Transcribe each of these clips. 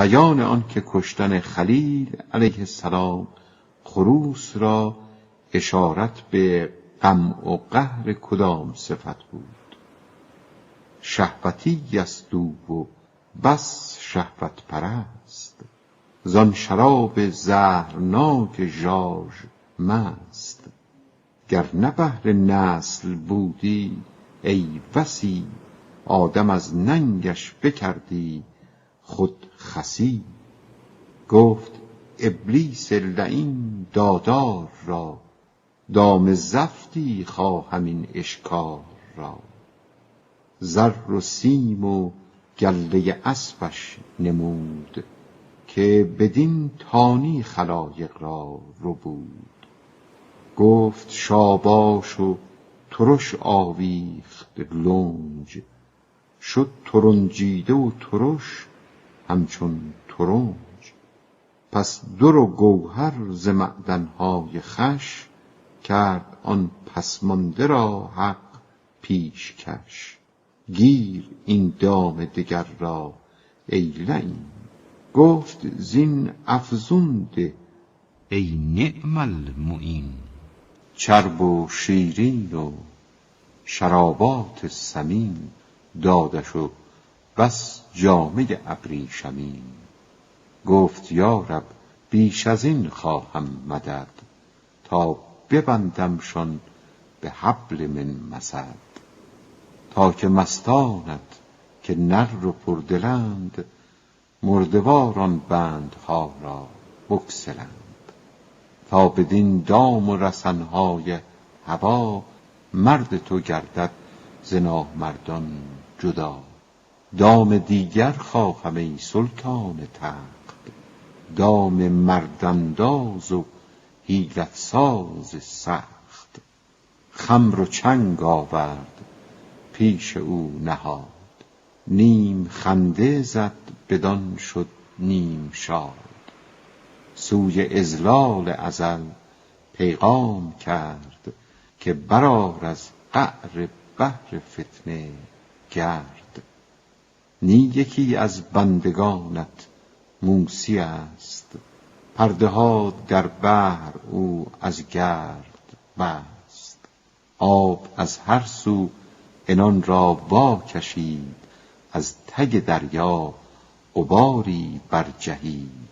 بیان آن که کشتن خلیل علیه السلام خروس را اشارت به غم و قهر کدام صفت بود. شهوتی است او و بس شهوت پرست، زان شراب زهرناک ژاژ مست. گر نه بهر نسل بودی ای وصی، آدم از ننگش بکردی خود خسی. گفت ابلیس لعین دادار را، دام زفتی خواهم این اشکار را. زر و سیم و گله اسبش نمود، که بدین تانی خلایق را ربود. گفت شاباش و ترش آویخت لنج، شد ترنجیده و ترش همچون ترنج. پس در و گوهر ز معدنهای خوش، کرد آن پسمانده را حق پیشکش. گیر این دام دگر را ای لعین، گفت زین افزون ده ای نعم المعین. چرب و شیرین و شرابات ثمین، دادش و بس جامه ابریشمین. گفت یا رب بیش از این خواهم مدد، تا ببندمشان به حبل من مسد. تا که مستانت که نر و پردلند، مردواران بندها را بگسلند. تا بدین دام و رسنهای هوا، مرد تو گردد ز نامردان جدا. دام دیگر خواهم ای سلطان تخت، دام مردانداز و حیلت ساز سخت. خمر و چنگ آورد پیش او نهاد، نیم خنده زد بدان شد نیم شاد. سوی اذلال ازل پیغام کرد، که برآر از قعر بحر فتنه گرد. نی یکی از بندگانت موسی است، پرده ها در بحر او از گرد بست. آب از هر سو عنان را وا کشید، از تگ دریا غباری برجهید.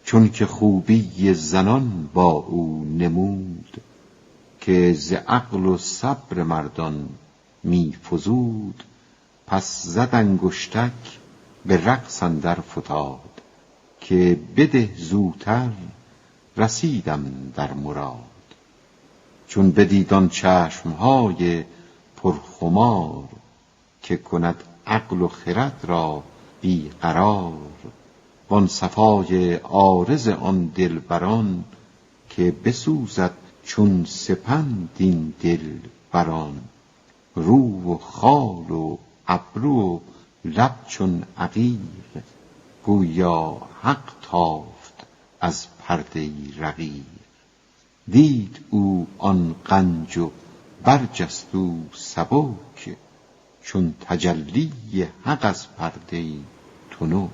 چون که خوبی زنان با او نمود، که ز عقل و صبر مردان می فزود. پس زد انگشتک به رقص اندر فتاد، که بده زوتر رسیدم در مراد. چون بدید آن چشمهای پرخمار، که کند عقل و خرد را بی قرار. وان صفای عارض آن دلبران، که بسوزد چون سپند این دل بران. رو و خال و ابرو و لب چون عقیق، گویا حق تافت از پرده رقیق. دید او آن غنج و برجست او سبک، چون تجلی حق از پرده تنک.